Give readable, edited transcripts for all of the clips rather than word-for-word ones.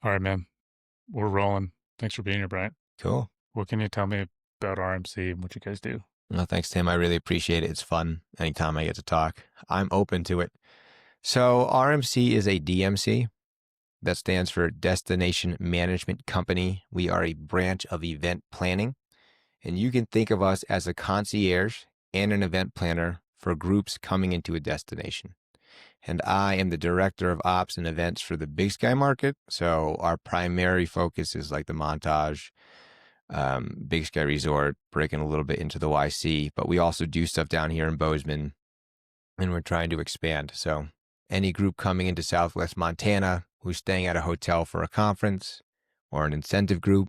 All right, man. We're rolling. Thanks for being here, Bryant. Cool. What can you tell me about RMC and what you guys do? No, thanks, Tim. I really appreciate it. It's fun anytime I get to talk. I'm open to it. So, RMC is a DMC. That stands for Destination Management Company. We are a branch of event planning, and you can think of us as a concierge and an event planner for groups coming into a destination. And I am the director of ops and events for the Big Sky market. So, our primary focus is like the Montage, Big Sky Resort, breaking a little bit into the YC, but we also do stuff down here in Bozeman, and we're trying to expand. So any group coming into Southwest Montana who's staying at a hotel for a conference or an incentive group,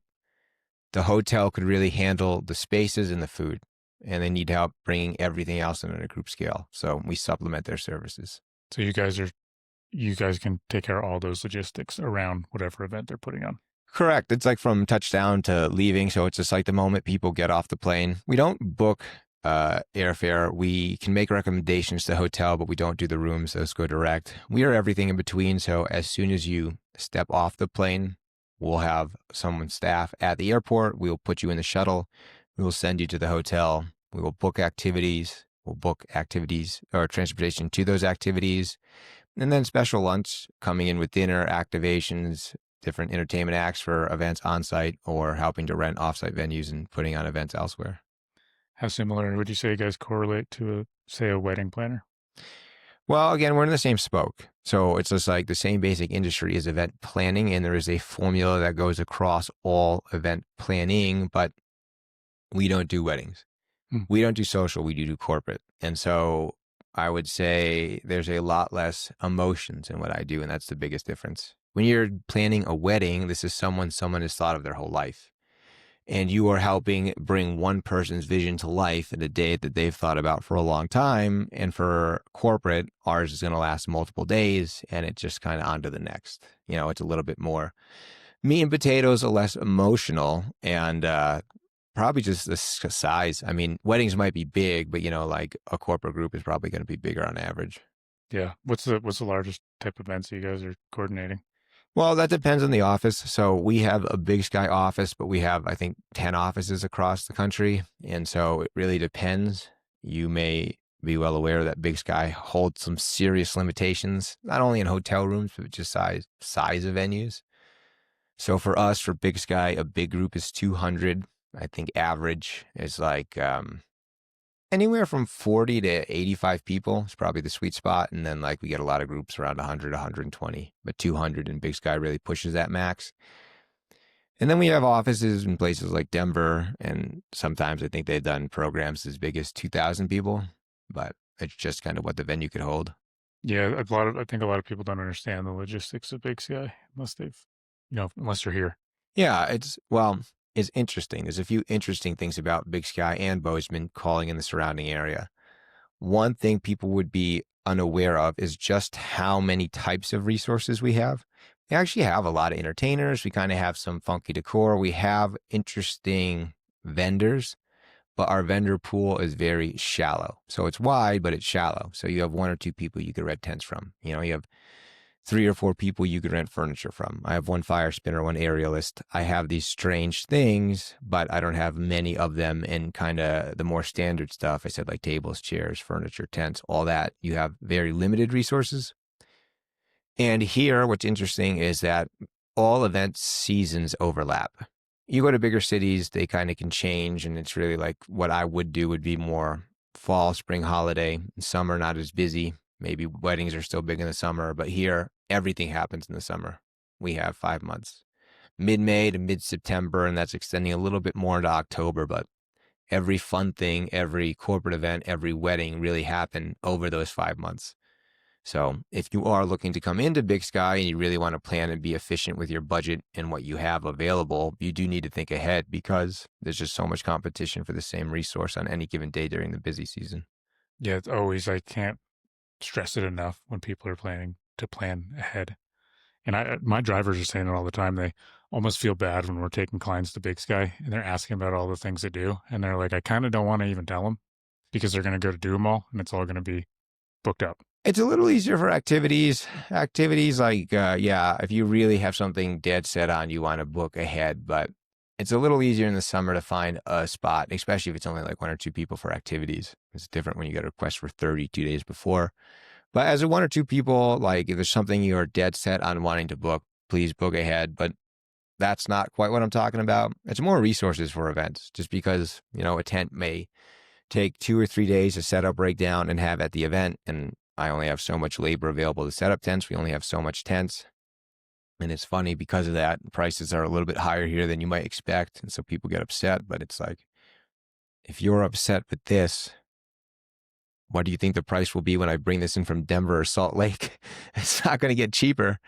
the hotel could really handle the spaces and the food, and they need help bringing everything else in on a group scale. So we supplement their services. So you guys can take care of all those logistics around whatever event they're putting on. Correct. It's like from touchdown to leaving. So it's just like the moment people get off the plane. We don't book airfare. We can make recommendations to the hotel, but we don't do the rooms. Those go direct. We are everything in between. So as soon as you step off the plane, we'll have someone staff at the airport. We will put you in the shuttle. We will send you to the hotel. We will book activities. We'll book activities or transportation to those activities. And then special lunch coming in with dinner, activations, different entertainment acts for events on site or helping to rent offsite venues and putting on events elsewhere. How similar would you say you guys correlate to, say, a wedding planner? Well, again, we're in the same spoke. So it's just like the same basic industry is event planning, and there is a formula that goes across all event planning, but we don't do weddings. Hmm. We don't do social, we do corporate. And so I would say there's a lot less emotions in what I do, and that's the biggest difference. When you're planning a wedding, this is someone has thought of their whole life. And you are helping bring one person's vision to life in a date that they've thought about for a long time. And for corporate, ours is going to last multiple days, and it's just kind of on to the next. It's a little bit more meat and potatoes, are less emotional, and probably just the size. I mean, weddings might be big, but like a corporate group is probably going to be bigger on average. Yeah. What's the largest type of events you guys are coordinating? Well, that depends on the office. So we have a Big Sky office, but we have, I think, 10 offices across the country. And so it really depends. You may be well aware that Big Sky holds some serious limitations, not only in hotel rooms, but just size of venues. So for us, for Big Sky, a big group is 200. I think average is like anywhere from 40 to 85 people is probably the sweet spot. And then like we get a lot of groups around 100, 120, but 200 in Big Sky really pushes that max. And then we have offices in places like Denver. And sometimes I think they've done programs as big as 2,000 people, but it's just kind of what the venue could hold. Yeah, I think a lot of people don't understand the logistics of Big Sky unless you're here. Yeah, it's interesting. There's a few interesting things about Big Sky and Bozeman calling in the surrounding area. One thing people would be unaware of is just how many types of resources we have. We actually have a lot of entertainers. We kind of have some funky decor. We have interesting vendors, but our vendor pool is very shallow. So it's wide, but it's shallow. So you have one or two people you could rent tents from. You have 3 or 4 people you could rent furniture from. I have one fire spinner, one aerialist. I have these strange things, but I don't have many of them in kind of the more standard stuff. I said like tables, chairs, furniture, tents, all that. You have very limited resources. And here, what's interesting is that all event seasons overlap. You go to bigger cities, they kind of can change. And it's really like what I would do would be more fall, spring, holiday, summer, not as busy. Maybe weddings are still big in the summer, but here everything happens in the summer. We have 5 months, mid-May to mid-September, and that's extending a little bit more into October, but every fun thing, every corporate event, every wedding really happen over those 5 months. So if you are looking to come into Big Sky and you really want to plan and be efficient with your budget and what you have available, you do need to think ahead because there's just so much competition for the same resource on any given day during the busy season. Yeah, it's always I can't stress it enough when people are planning to plan ahead. And my drivers are saying it all the time. They almost feel bad when we're taking clients to Big Sky and they're asking about all the things they do. And they're like, I kind of don't want to even tell them because they're going to go to do them all and it's all going to be booked up. It's a little easier for activities. Activities like, yeah, if you really have something dead set on, you want to book ahead, but it's a little easier in the summer to find a spot, especially if it's only like one or two people for activities. It's different when you get a request for 32 days before. But as a one or two people, like if there's something you're dead set on wanting to book, please book ahead. But that's not quite what I'm talking about. It's more resources for events, just because, a tent may take 2 or 3 days to set up, break down, and have at the event. And I only have so much labor available to set up tents. We only have so much tents. And it's funny because of that, prices are a little bit higher here than you might expect. And so people get upset. But it's like, if you're upset with this, what do you think the price will be when I bring this in from Denver or Salt Lake? It's not going to get cheaper.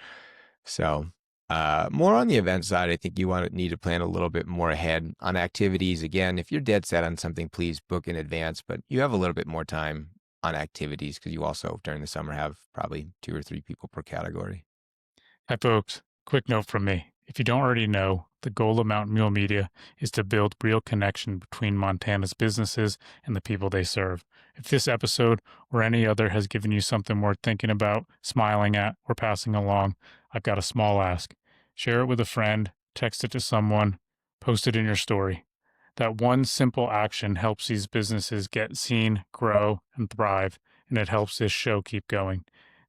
So more on the event side, I think you need to plan a little bit more ahead. On activities. Again, if you're dead set on something, please book in advance, but you have a little bit more time on activities because you also during the summer have probably 2 or 3 people per category. Hi, folks. Quick note from me. If you don't already know, the goal of Mountain Mule Media is to build real connection between Montana's businesses and the people they serve. If this episode or any other has given you something worth thinking about, smiling at, or passing along, I've got a small ask. Share it with a friend, text it to someone, post it in your story. That one simple action helps these businesses get seen, grow, and thrive, and it helps this show keep going.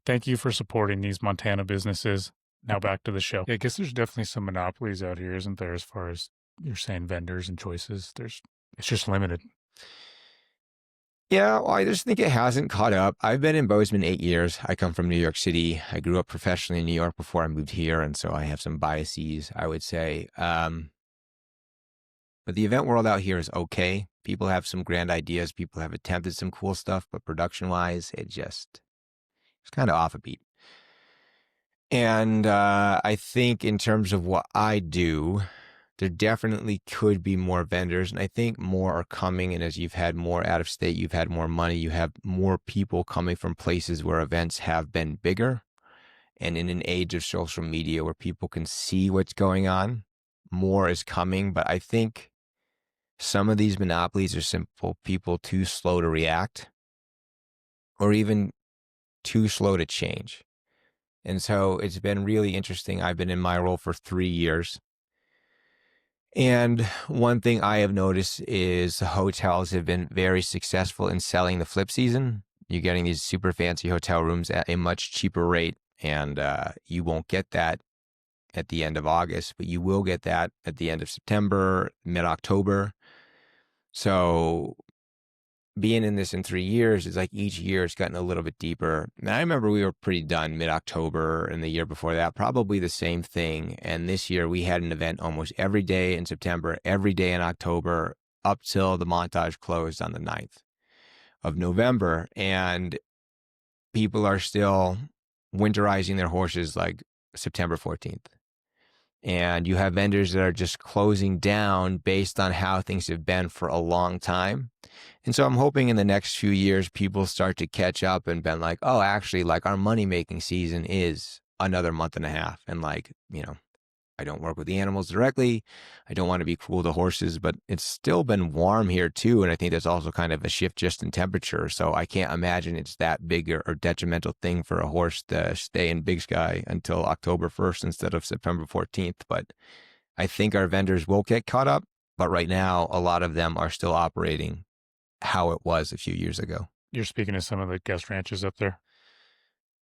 Thank you for supporting these Montana businesses. Now back to the show. Yeah, I guess there's definitely some monopolies out here, isn't there, as far as you're saying vendors and choices? It's just limited. Yeah, well, I just think it hasn't caught up. I've been in Bozeman 8 years. I come from New York City. I grew up professionally in New York before I moved here, and so I have some biases, I would say. But the event world out here is okay. People have some grand ideas. People have attempted some cool stuff, but production-wise, it's kind of off a beat. And I think in terms of what I do, there definitely could be more vendors. And I think more are coming. And as you've had more out of state, you've had more money, you have more people coming from places where events have been bigger. And in an age of social media where people can see what's going on, more is coming. But I think some of these monopolies are simple people too slow to react or even too slow to change. And so it's been really interesting. I've been in my role for 3 years. And one thing I have noticed is the hotels have been very successful in selling the flip season. You're getting these super fancy hotel rooms at a much cheaper rate. And you won't get that at the end of August, but you will get that at the end of September, mid-October. So being in this in 3 years is like each year it's gotten a little bit deeper. And I remember we were pretty done mid-October, and the year before that, probably the same thing. And this year we had an event almost every day in September, every day in October, up till the montage closed on the 9th of November. And people are still winterizing their horses like September 14th. And you have vendors that are just closing down based on how things have been for a long time. And so I'm hoping in the next few years, people start to catch up and been like, oh, actually, like our money-making season is another month and a half. And like, I don't work with the animals directly. I don't want to be cruel to horses, but it's still been warm here too. And I think there's also kind of a shift just in temperature. So I can't imagine it's that big or detrimental thing for a horse to stay in Big Sky until October 1st instead of September 14th. But I think our vendors will get caught up. But right now, a lot of them are still operating how it was a few years ago. You're speaking to some of the guest ranches up there?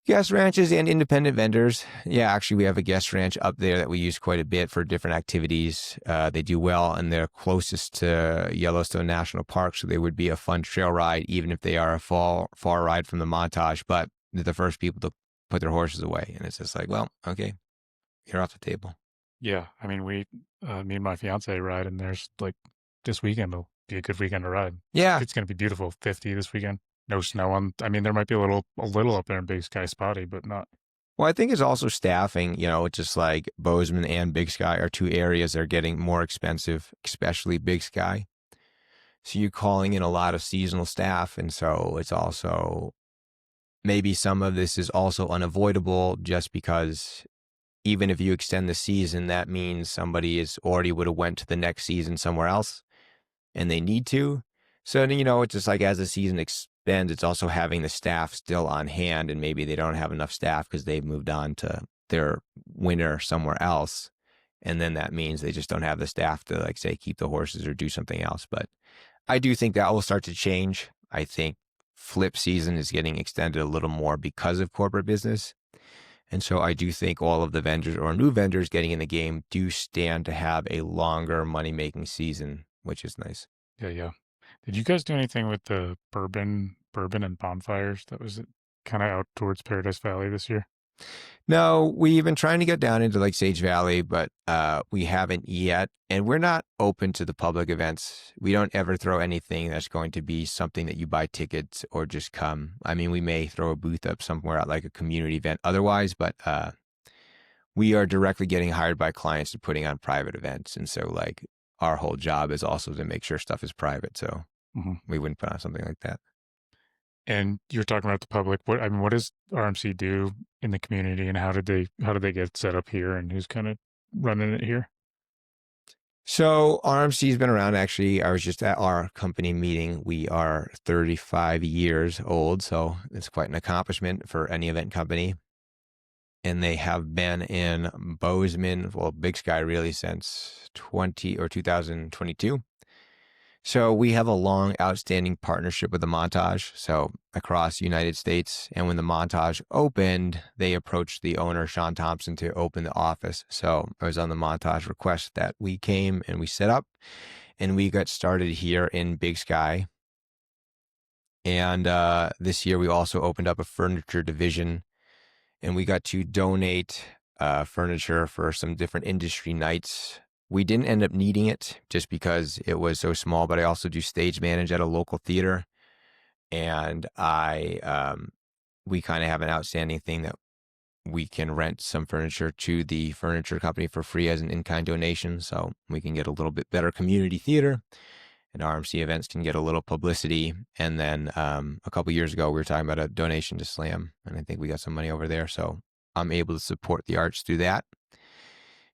Guest ranches and independent vendors. Yeah, actually, we have a guest ranch up there that we use quite a bit for different activities. They do well, and they're closest to Yellowstone National Park, so they would be a fun trail ride, even if they are a far ride from the montage. But they're the first people to put their horses away, and it's just like, well, okay, you're off the table. Yeah, I mean, me and my fiance ride, and there's like this weekend will be a good weekend to ride. Yeah, It's going to be beautiful. 50 this weekend. No snow on. I mean, there might be a little up there in Big Sky spotty, but not. well, I think it's also staffing. It's just like Bozeman and Big Sky are two areas that are getting more expensive, especially Big Sky. So you're calling in a lot of seasonal staff. And so it's also, maybe some of this is also unavoidable just because even if you extend the season, that means somebody is already would have went to the next season somewhere else and they need to. So, it's just like as the season spends. It's also having the staff still on hand, and maybe they don't have enough staff because they've moved on to their winter somewhere else. And then that means they just don't have the staff to, like, say, keep the horses or do something else. But I do think that will start to change. I think flip season is getting extended a little more because of corporate business. And so I do think all of the vendors or new vendors getting in the game do stand to have a longer money-making season, which is nice. Yeah, yeah. Did you guys do anything with the bourbon and bonfires? That was kind of out towards Paradise Valley this year. No, we've been trying to get down into like Sage Valley, but we haven't yet. And we're not open to the public events. We don't ever throw anything that's going to be something that you buy tickets or just come. I mean, we may throw a booth up somewhere at like a community event otherwise, but we are directly getting hired by clients to putting on private events. And so like our whole job is also to make sure stuff is private. So we wouldn't put on something like that. And you're talking about the public. What does RMC do in the community, and how did they get set up here, and who's kind of running it here? So RMC's been around. Actually, I was just at our company meeting. We are 35 years old, so it's quite an accomplishment for any event company. And they have been in Bozeman, well, Big Sky really since 2022. So we have a long outstanding partnership with the Montage, so across the United States. And when the Montage opened, they approached the owner, Sean Thompson, to open the office. So I was on the Montage request that we came and we set up, and we got started here in Big Sky. And this year we also opened up a furniture division, and we got to donate furniture for some different industry nights. We didn't end up needing it just because it was so small, but I also do stage manage at a local theater. And we kind of have an outstanding thing that we can rent some furniture to the furniture company for free as an in-kind donation. So we can get a little bit better community theater, and RMC events can get a little publicity. And then a couple years ago, we were talking about a donation to Slam, and I think we got some money over there. So I'm able to support the arts through that.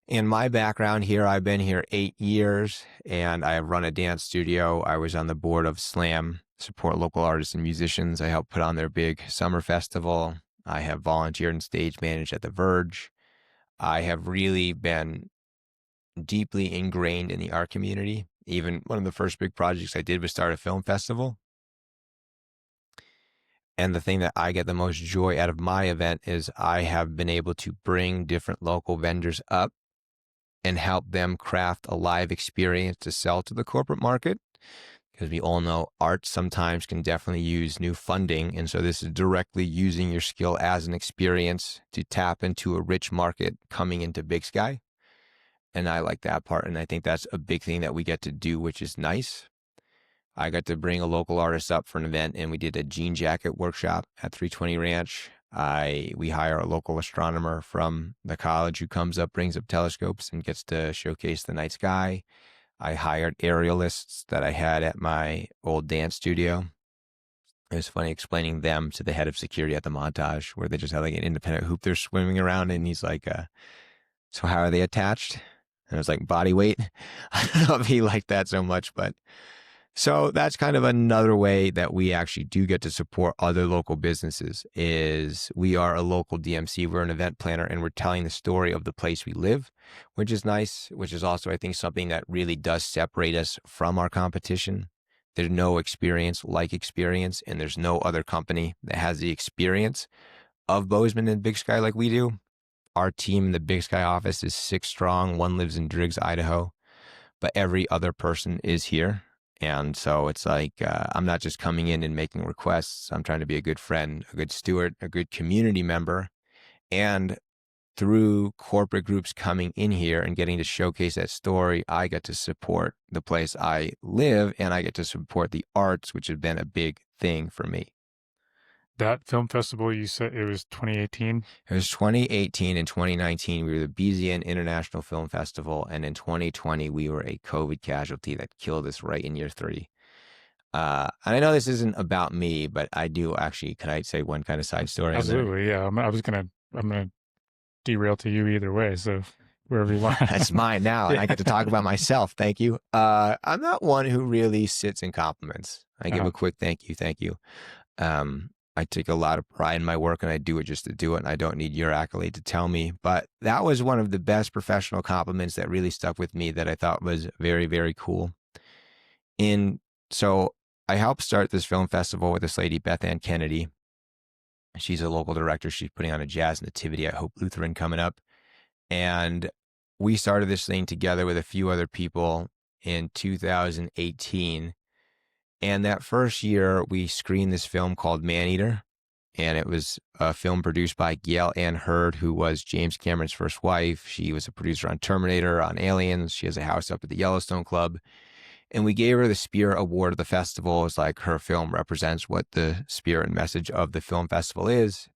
And my background here, I've been here 8 years, and I run a dance studio. I was on the board of Slam, support local artists and musicians. I help put on their big summer festival. I have volunteered and stage managed at The Verge. I have really been deeply ingrained in the art community. Even one of the first big projects I did was start a film festival. And the thing that I get the most joy out of my event is I have been able to bring different local vendors up and help them craft a live experience to sell to the corporate market. Because we all know art sometimes can definitely use new funding. And so this is directly using your skill as an experience to tap into a rich market coming into Big Sky. And I like that part. And I think that's a big thing that we get to do, which is nice. I got to bring a local artist up for an event, and we did a jean jacket workshop at 320 Ranch. We hire a local astronomer from the college who comes up, brings up telescopes, and gets to showcase the night sky. I hired aerialists that I had at my old dance studio. It was funny explaining them to the head of security at the Montage, where they just had like an independent hoop they're swimming around, and he's like, so how are they attached? And I was like, body weight. I don't know if he liked that so much, but so that's kind of another way that we actually do get to support other local businesses. Is we are a local DMC, we're an event planner, and we're telling the story of the place we live, which is nice, which is also, I think, something that really does separate us from our competition. There's no experience like experience, and there's no other company that has the experience of Bozeman and Big Sky like we do. Our team in the Big Sky office is 6 strong. One lives in Driggs, Idaho, but every other person is here. And so it's like, I'm not just coming in and making requests. I'm trying to be a good friend, a good steward, a good community member. And through corporate groups coming in here and getting to showcase that story, I get to support the place I live, and I get to support the arts, which has been a big thing for me. That film festival, you said it was 2018? It was 2018 and 2019. We were the BZN International Film Festival. And in 2020, we were a COVID casualty that killed us right in year 3. And I know this isn't about me, but I do actually, can I say one kind of side story? Absolutely, yeah. I'm gonna derail to you either way. So wherever you want. That's mine now. And I get to talk about myself. Thank you. I'm not one who really sits in compliments. I give a quick thank you. I take a lot of pride in my work and I do it just to do it. And I don't need your accolade to tell me. But that was one of the best professional compliments that really stuck with me that I thought was very, very cool. And so I helped start this film festival with this lady, Beth Ann Kennedy. She's a local director. She's putting on a jazz nativity at Hope Lutheran coming up. And we started this thing together with a few other people in 2018. And that first year, we screened this film called Maneater. And it was a film produced by Gail Ann Hurd, who was James Cameron's first wife. She was a producer on Terminator, on Aliens. She has a house up at the Yellowstone Club. And we gave her the Spirit Award of the festival. It's like her film represents what the spirit and message of the film festival is.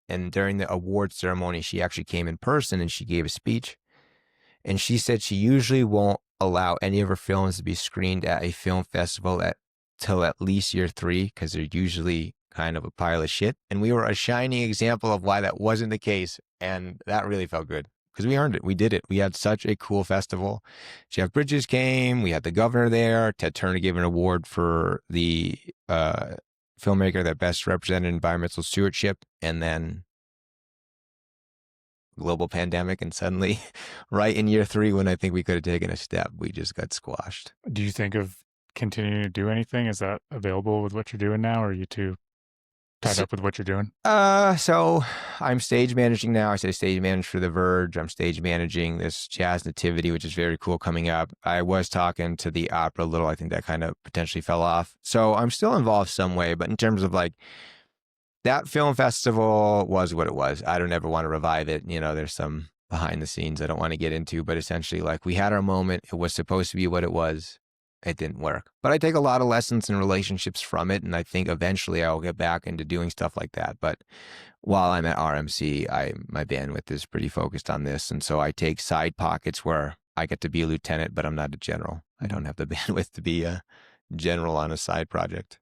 And during the award ceremony, she actually came in person and she gave a speech. And she said she usually won't allow any of her films to be screened at a film festival till at least year 3, because they're usually kind of a pile of shit. And we were a shining example of why that wasn't the case. And that really felt good because we earned it. We did it. We had such a cool festival. Jeff Bridges came. We had the governor there. Ted Turner gave an award for the filmmaker that best represented environmental stewardship. And then global pandemic. And suddenly, right in year 3, when I think we could have taken a step, we just got squashed. Do you think of continuing to do anything? Is that available with what you're doing now, or are you too tied up with what you're doing? So I'm stage managing now. I say stage manage for The Verge. I'm stage managing this Jazz Nativity, which is very cool coming up. I was talking to the opera a little. I think that kind of potentially fell off. So I'm still involved some way, but in terms of like that film festival was what it was. I don't ever want to revive it. You know, there's some behind the scenes I don't want to get into, but essentially like we had our moment. It was supposed to be what it was. It didn't work. But I take a lot of lessons and relationships from it, and I think eventually I'll get back into doing stuff like that. But while I'm at RMC, my bandwidth is pretty focused on this, and so I take side pockets where I get to be a lieutenant, but I'm not a general. I don't have the bandwidth to be a general on a side project.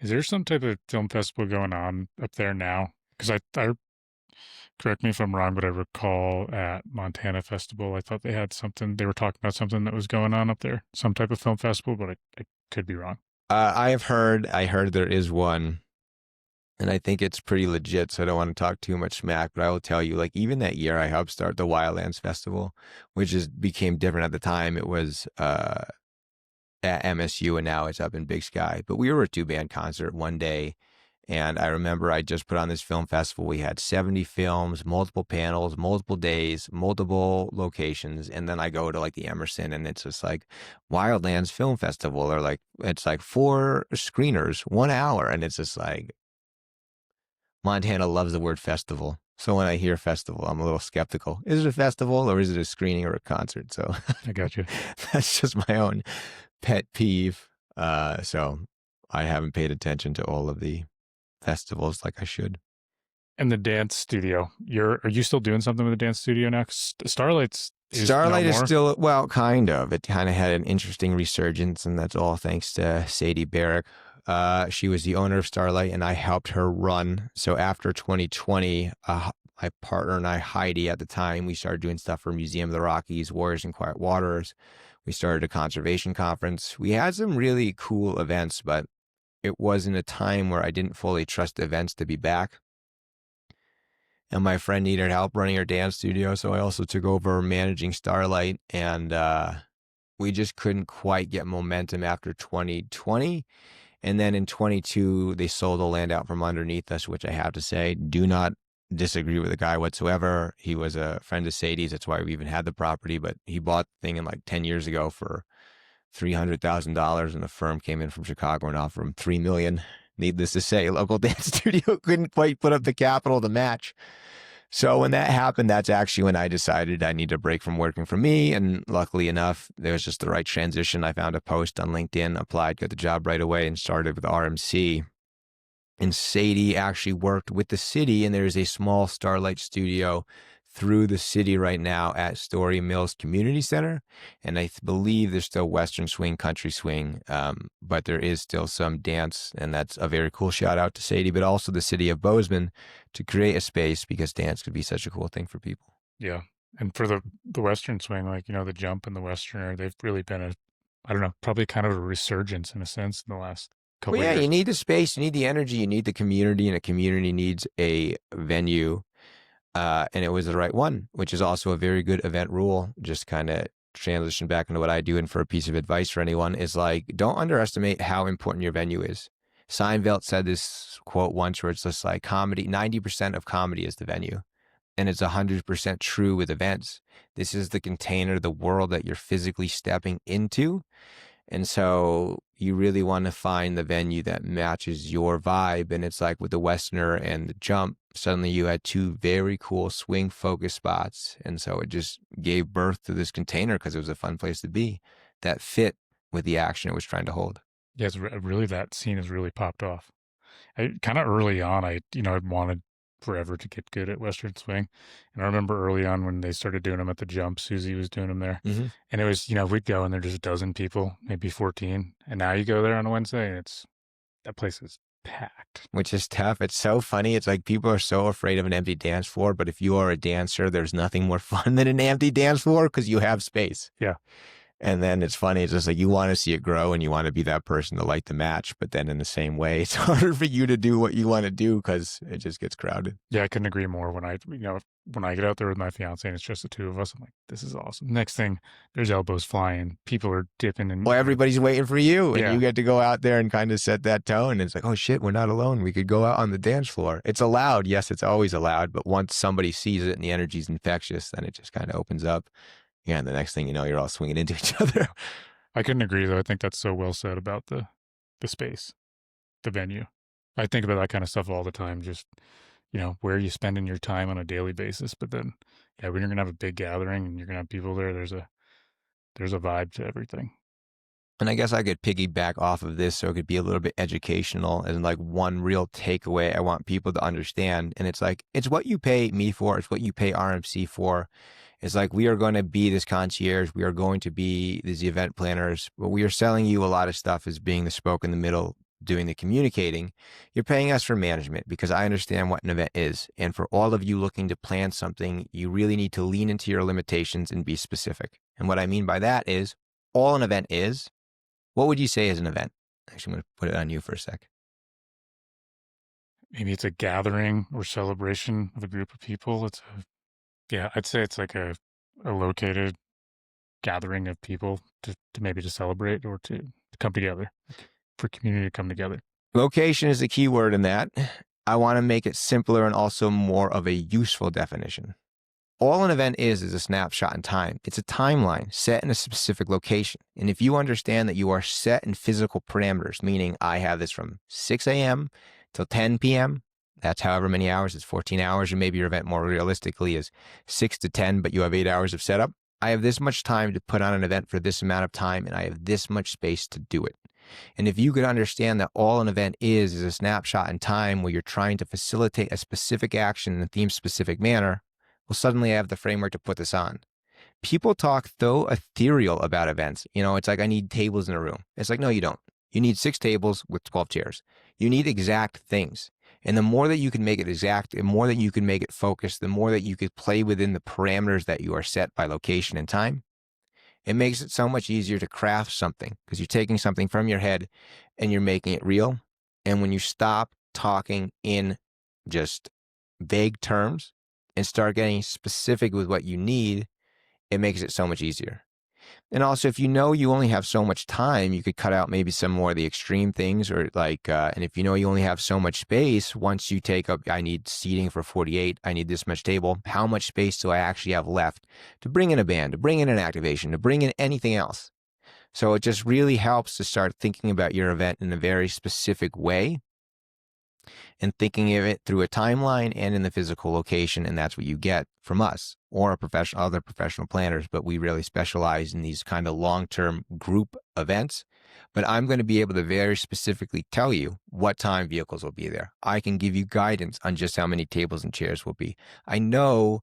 Is there some type of film festival going on up there now? Because I correct me if I'm wrong, but I recall at Montana Festival, I thought they had something. They were talking about something that was going on up there, some type of film festival, but I could be wrong. I heard there is one, and I think it's pretty legit. So I don't want to talk too much smack, but I will tell you, like even that year, I helped start the Wildlands Festival, which became different at the time. It was at MSU, and now it's up in Big Sky. But we were a 2-band concert one day. And I remember I just put on this film festival. We had 70 films, multiple panels, multiple days, multiple locations. And then I go to like the Emerson and it's just like Wildlands Film Festival, or like, it's like 4 screeners, 1 hour. And it's just like, Montana loves the word festival. So when I hear festival, I'm a little skeptical. Is it a festival or is it a screening or a concert? So I got you. that's just my own pet peeve. So I haven't paid attention to all of the festivals like I should. And the dance studio, are you still doing something with the dance studio now? 'Cause Starlight is still, well, kind of. It kind of had an interesting resurgence, and that's all thanks to Sadie Barrick. She was the owner of Starlight, and I helped her run. So after 2020, my partner and I, Heidi, at the time, we started doing stuff for Museum of the Rockies, Warriors in Quiet Waters. We started a conservation conference. We had some really cool events, but it was in a time where I didn't fully trust events to be back. And my friend needed help running her dance studio, so I also took over managing Starlight, and we just couldn't quite get momentum after 2020. And then in 22, they sold the land out from underneath us, which I have to say, do not disagree with the guy whatsoever. He was a friend of Sadie's. That's why we even had the property, but he bought the thing in like 10 years ago for $300,000, and the firm came in from Chicago and offered him $3 million. Needless to say, local dance studio couldn't quite put up the capital to match. So when that happened, that's actually when I decided I need a break from working for me. And luckily enough, there was just the right transition. I found a post on LinkedIn, applied, got the job right away, and started with RMC. And Sadie actually worked with the city, and there's a small Starlight studio through the city right now at Story Mills Community Center. And I believe there's still Western Swing, Country Swing, but there is still some dance. And that's a very cool shout out to Sadie, but also the city of Bozeman to create a space, because dance could be such a cool thing for people. Yeah. And for the Western Swing, like, the Jump and the Westerner, they've really been I don't know, probably kind of a resurgence in a sense in the last Well, couple yeah, you years. need the space, you need the energy, you need the community, and a community needs a venue. And it was the right one, which is also a very good event rule. Just kind of transition back into what I do. And for a piece of advice for anyone is like, don't underestimate how important your venue is. Seinfeld said this quote once where it's just like comedy, 90% of comedy is the venue. And it's 100% true with events. This is the container, the world that you're physically stepping into. And so you really want to find the venue that matches your vibe. And it's like with the Westerner and the Jump, suddenly you had two very cool swing focus spots. And so it just gave birth to this container because it was a fun place to be that fit with the action it was trying to hold. Yeah, really that scene has really popped off. Kind of early on, I'd wanted forever to get good at Western swing, and I remember early on when they started doing them at the Jump, Susie was doing them there, Mm-hmm. and it was we'd go and there's just a dozen people, maybe 14, and now you go there on a Wednesday and that place is packed. Which is tough. It's so funny. It's like people are so afraid of an empty dance floor, but if you are a dancer, there's nothing more fun than an empty dance floor because you have space. Yeah. And then it's funny. It's just like you want to see it grow and you want to be that person to light the match. But then in the same way, it's harder for you to do what you want to do because it just gets crowded. Yeah, I couldn't agree more. When I get out there with my fiance and it's just the two of us, I'm like, this is awesome. Next thing, there's elbows flying, people are dipping, and Well, everybody's waiting for you and Yeah. you get to go out there and kind of set that tone. It's like, oh shit, we're not alone. We could go out on the dance floor. It's allowed. Yes, it's always allowed. But once somebody sees it and the energy's infectious, then it just kind of opens up. Yeah, and the next thing you know, you're all swinging into each other. I couldn't agree though. I think that's so well said about the space, the venue. I think about that kind of stuff all the time. Just where are you spending your time on a daily basis? But then, yeah, when you're gonna have a big gathering and you're gonna have people there, there's a vibe to everything. And I guess I could piggyback off of this so it could be a little bit educational and like one real takeaway I want people to understand. And it's like, it's what you pay me for. It's what you pay RMC for. It's like, we are going to be this concierge. We are going to be these event planners, but we are selling you a lot of stuff as being the spoke in the middle, doing the communicating. You're paying us for management because I understand what an event is. And for all of you looking to plan something, you really need to lean into your limitations and be specific. And what I mean by that is all an event is, what would you say is an event? Actually, I'm going to put it on you for a sec. Maybe it's a gathering or celebration of a group of people. I'd say it's like a located gathering of people to maybe to celebrate or to come together, for community to come together. Location is the key word in that. I want to make it simpler and also more of a useful definition. All an event is a snapshot in time. It's a timeline set in a specific location. And if you understand that you are set in physical parameters, meaning I have this from 6 a.m. till 10 p.m., that's however many hours, it's 14 hours, or maybe your event more realistically is 6 to 10, but you have 8 hours of setup. I have this much time to put on an event for this amount of time, and I have this much space to do it. And if you could understand that all an event is a snapshot in time where you're trying to facilitate a specific action in a theme-specific manner, well, suddenly I have the framework to put this on. People talk so ethereal about events. It's like, I need tables in a room. It's like, no, you don't. You need 6 tables with 12 chairs. You need exact things. And the more that you can make it exact, the more that you can make it focused, the more that you could play within the parameters that you are set by location and time, it makes it so much easier to craft something because you're taking something from your head and you're making it real. And when you stop talking in just vague terms and start getting specific with what you need, it makes it so much easier. And also, if you know you only have so much time, you could cut out maybe some more of the extreme things, or and if you know you only have so much space, once you take up, I need seating for 48, I need this much table, how much space do I actually have left to bring in a band, to bring in an activation, to bring in anything else? So it just really helps to start thinking about your event in a very specific way and thinking of it through a timeline and in the physical location. And that's what you get from us or other professional planners. But we really specialize in these kind of long-term group events. But I'm going to be able to very specifically tell you what time vehicles will be there. I can give you guidance on just how many tables and chairs will be. I know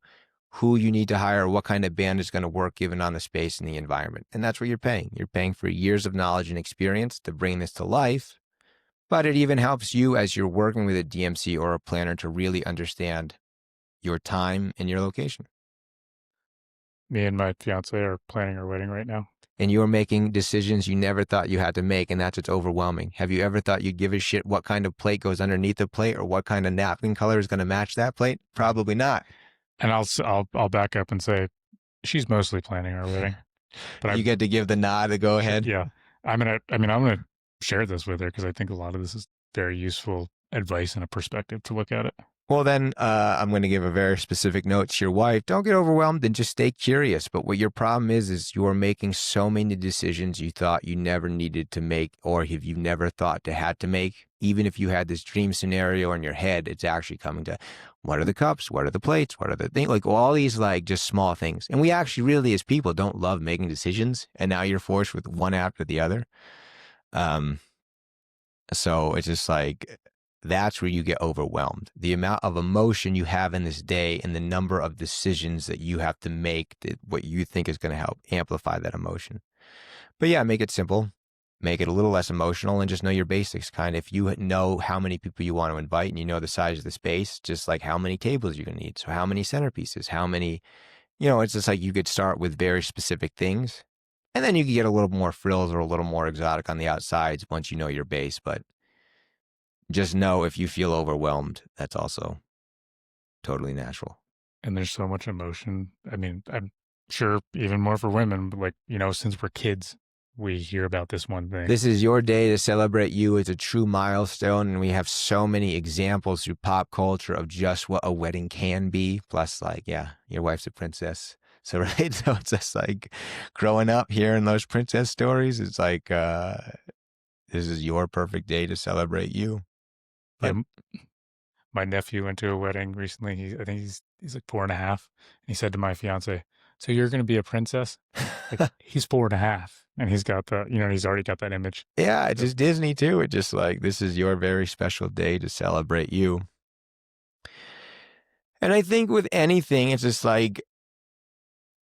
who you need to hire, what kind of band is going to work given on the space and the environment. And that's what you're paying. You're paying for years of knowledge and experience to bring this to life. But it even helps you as you're working with a DMC or a planner to really understand your time and your location. Me and my fiance are planning our wedding right now. and you're making decisions you never thought you had to make, and that's what's overwhelming. Have you ever thought you'd give a shit what kind of plate goes underneath the plate or what kind of napkin color is going to match that plate? Probably not. And I'll back up and say she's mostly planning our wedding, but You get to give the nod to go ahead. yeah, I'm gonna share this with her because I think a lot of this is very useful advice and a perspective to look at it. Well, then I'm going to give a very specific note to your wife. Don't get overwhelmed and just stay curious. But what your problem is you're making so many decisions you thought you never needed to make, or if you never thought to had to make. Even if you had this dream scenario in your head, it's actually coming to what are the cups? What are the plates? What are the things? Like all these like just small things. And we actually really as people don't love making decisions. And now you're forced with one after the other. So it's just like, that's where you get overwhelmed. The amount of emotion you have in this day and the number of decisions that you have to make, what you think is going to help amplify that emotion. But yeah, make it simple, make it a little less emotional, and just know your basics. Kind of, if you know how many people you want to invite and you know the size of the space, just like how many tables you're going to need. So how many centerpieces, how many, it's just like you could start with very specific things. And then you can get a little more frills or a little more exotic on the outsides once you know your base. But just know if you feel overwhelmed, that's also totally natural. And there's so much emotion. I mean, I'm sure even more for women, but like, since we're kids, we hear about this one thing. This is your day to celebrate you. It's a true milestone. And we have so many examples through pop culture of just what a wedding can be. Plus, like, yeah, your wife's a princess. So, right. So it's just like growing up hearing those princess stories. It's like, this is your perfect day to celebrate you. But my nephew went to a wedding recently. I think he's like 4.5. And he said to my fiance, "So you're going to be a princess?" Like, he's 4.5, and he's got the, he's already got that image. Yeah, it's just Disney too. It's just like, this is your very special day to celebrate you. And I think with anything, it's just like,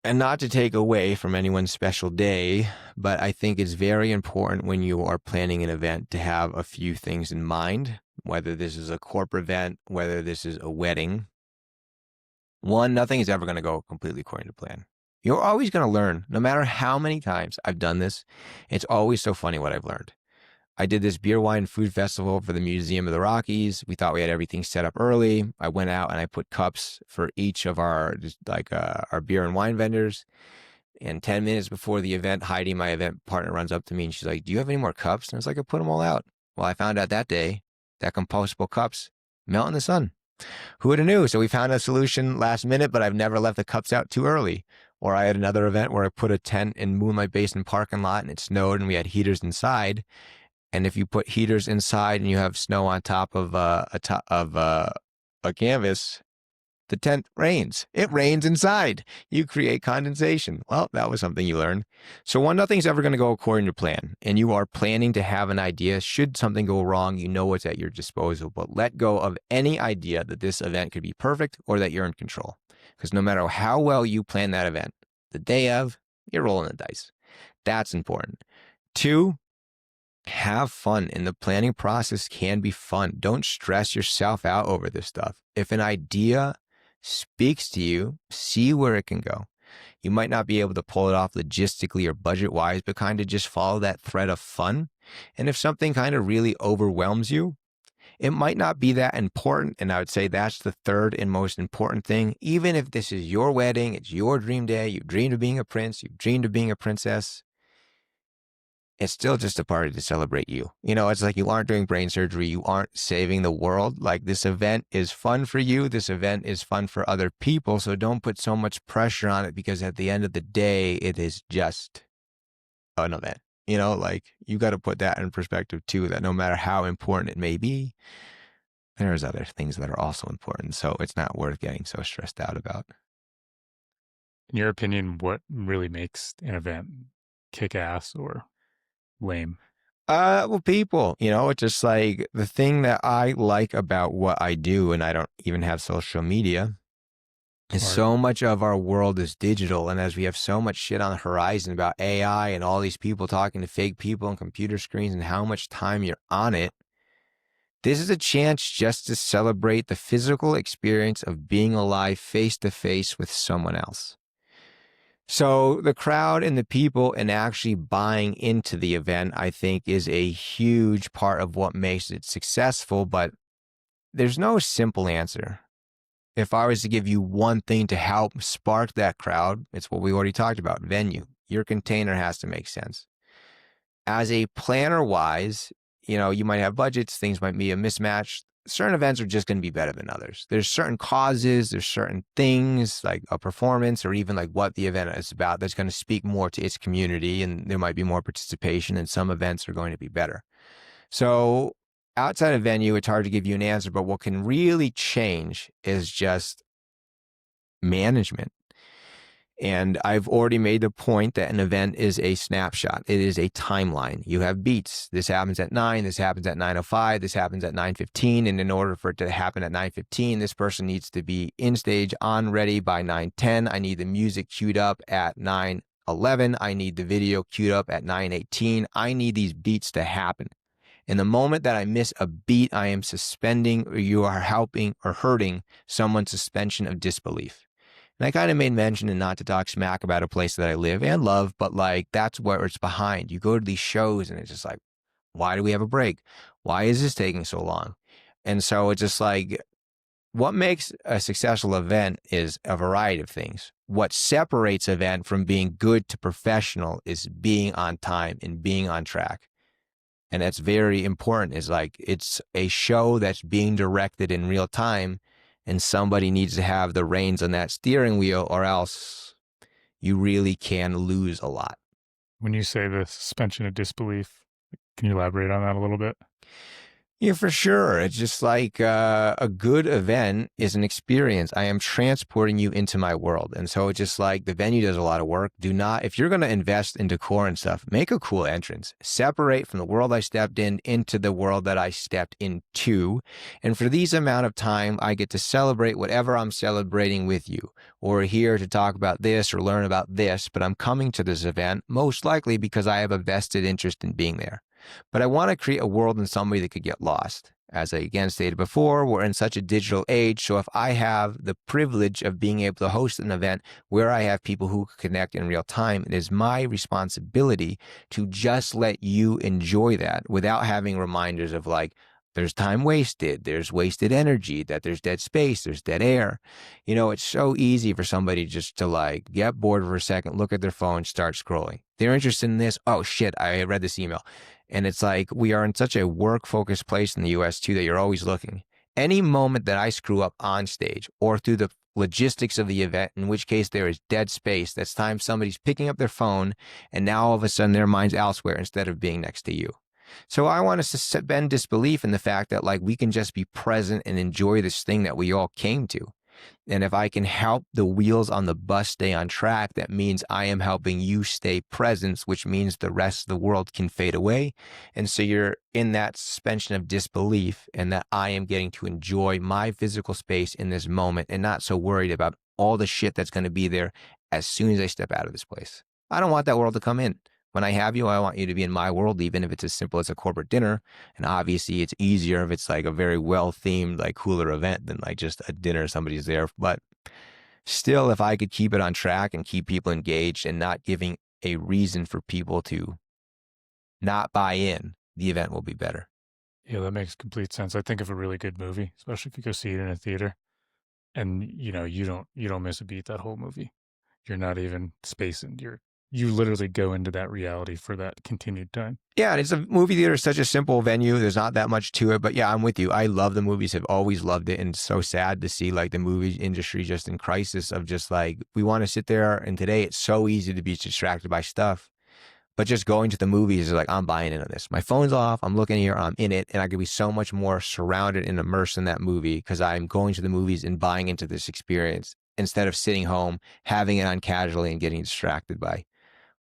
and not to take away from anyone's special day, but I think it's very important when you are planning an event to have a few things in mind, whether this is a corporate event, whether this is a wedding. One, nothing is ever going to go completely according to plan. You're always going to learn, no matter how many times I've done this. It's always so funny what I've learned. I did this beer, wine, food festival for the Museum of the Rockies. We thought we had everything set up early. I went out and I put cups for each of our beer and wine vendors. And 10 minutes before the event, Heidi, my event partner, runs up to me and she's like, "Do you have any more cups?" And I was like, "I put them all out." Well, I found out that day that compostable cups melt in the sun. Who would have knew? So we found a solution last minute, but I've never left the cups out too early. Or I had another event where I put a tent in Moonlight Basin parking lot and it snowed and we had heaters inside. And if you put heaters inside and you have snow on top of a canvas, the tent rains. It rains inside. You create condensation. Well, that was something you learned. So nothing's ever going to go according to plan. And you are planning to have an idea. Should something go wrong, you know what's at your disposal. But let go of any idea that this event could be perfect or that you're in control. Because no matter how well you plan that event, the day of, you're rolling the dice. That's important. 2, have fun. And the planning process can be fun. Don't stress yourself out over this stuff. If an idea speaks to you, see where it can go. You might not be able to pull it off logistically or budget wise, but kind of just follow that thread of fun. And if something kind of really overwhelms you, it might not be that important. And I would say that's the third and most important thing. Even if this is your wedding, it's your dream day, you dreamed of being a prince, you dreamed of being a princess, it's still just a party to celebrate you. It's like you aren't doing brain surgery. You aren't saving the world. Like, this event is fun for you. This event is fun for other people. So don't put so much pressure on it, because at the end of the day, it is just an event. Like, you got to put that in perspective too, that no matter how important it may be, there's other things that are also important. So it's not worth getting so stressed out about. In your opinion, what really makes an event kick ass or lame? Well, people, it's just like the thing that I like about what I do, and I don't even have social media, is so much of our world is digital. And as we have so much shit on the horizon about AI and all these people talking to fake people on computer screens and how much time you're on it, this is a chance just to celebrate the physical experience of being alive face to face with someone else. So the crowd and the people and actually buying into the event, I think, is a huge part of what makes it successful. But there's no simple answer. If I was to give you one thing to help spark that crowd, it's what we already talked about: venue. Your container has to make sense. As a planner wise, you might have budgets, things might be a mismatch. Certain events are just going to be better than others. There's certain causes, there's certain things like a performance or even like what the event is about that's going to speak more to its community, and there might be more participation, and some events are going to be better. So outside of venue, it's hard to give you an answer, but what can really change is just management. And I've already made the point that an event is a snapshot. It is a timeline. You have beats. This happens at 9. This happens at 9:05. This happens at 9:15. And in order for it to happen at 9:15, this person needs to be in stage on ready by 9:10. I need the music queued up at 9:11. I need the video queued up at 9:18. I need these beats to happen. And the moment that I miss a beat, I am suspending, or you are helping or hurting someone's suspension of disbelief. And I kind of made mention, and not to talk smack about a place that I live and love, but like that's where it's behind. You go to these shows and it's just like, why do we have a break? Why is this taking so long? And so it's just like, what makes a successful event is a variety of things. What separates event from being good to professional is being on time and being on track. And that's very important, is like, it's a show that's being directed in real time, and somebody needs to have the reins on that steering wheel, or else you really can lose a lot. When you say the suspension of disbelief, can you elaborate on that a little bit? Yeah, for sure. It's just like a good event is an experience. I am transporting you into my world. And so it's just like the venue does a lot of work. Do not, if you're going to invest in decor and stuff, make a cool entrance. Separate from the world I stepped in into the world that I stepped into. And for these amount of time, I get to celebrate whatever I'm celebrating with you. Or here to talk about this or learn about this. But I'm coming to this event most likely because I have a vested interest in being there. But I want to create a world and somebody that could get lost. As I again stated before, we're in such a digital age. So if I have the privilege of being able to host an event where I have people who connect in real time, it is my responsibility to just let you enjoy that without having reminders of like, there's time wasted, there's wasted energy, that there's dead space, there's dead air. It's so easy for somebody just to like get bored for a second, look at their phone, start scrolling. They're interested in this. Oh shit, I read this email. And it's like, we are in such a work focused place in the US too, that you're always looking. Any moment that I screw up on stage or through the logistics of the event, in which case there is dead space, that's time somebody's picking up their phone and now all of a sudden their mind's elsewhere instead of being next to you. So I want us to suspend disbelief in the fact that like we can just be present and enjoy this thing that we all came to. And if I can help the wheels on the bus stay on track, that means I am helping you stay present, which means the rest of the world can fade away. And so you're in that suspension of disbelief, and that I am getting to enjoy my physical space in this moment and not so worried about all the shit that's going to be there as soon as I step out of this place. I don't want that world to come in. When I have you, I want you to be in my world, even if it's as simple as a corporate dinner. And obviously it's easier if it's like a very well themed, like cooler event than like just a dinner, somebody's there. But still, if I could keep it on track and keep people engaged and not giving a reason for people to not buy in, the event will be better. Yeah, that makes complete sense. I think of a really good movie, especially if you go see it in a theater, and you don't miss a beat that whole movie. You're not even spacing. You literally go into that reality for that continued time. Yeah, and it's a movie theater is such a simple venue. There's not that much to it, but yeah, I'm with you. I love the movies, have always loved it, and it's so sad to see like the movie industry just in crisis of just like, we want to sit there, and today it's so easy to be distracted by stuff. But just going to the movies is like, I'm buying into this. My phone's off, I'm looking here, I'm in it, and I could be so much more surrounded and immersed in that movie because I'm going to the movies and buying into this experience instead of sitting home, having it on casually and getting distracted by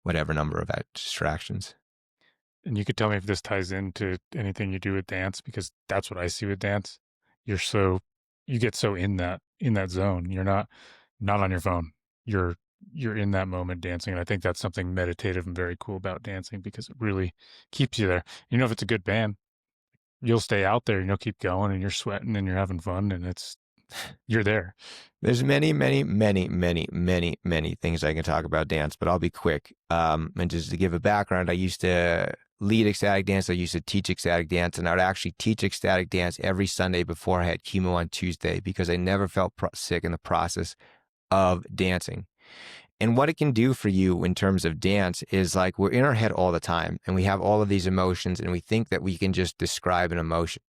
whatever number of distractions. And you could tell me if this ties into anything you do with dance, because that's what I see with dance. You're so you get so in that zone. You're not on your phone. You're in that moment dancing. And I think that's something meditative and very cool about dancing, because it really keeps you there. If it's a good band, you'll stay out there and you'll keep going and you're sweating and you're having fun, and you're there. There's many, many, many, many, many, many things I can talk about dance, but I'll be quick. And just to give a background, I used to lead ecstatic dance. I used to teach ecstatic dance, and I would actually teach ecstatic dance every Sunday before I had chemo on Tuesday because I never felt sick in the process of dancing. And what it can do for you in terms of dance is like we're in our head all the time and we have all of these emotions and we think that we can just describe an emotion.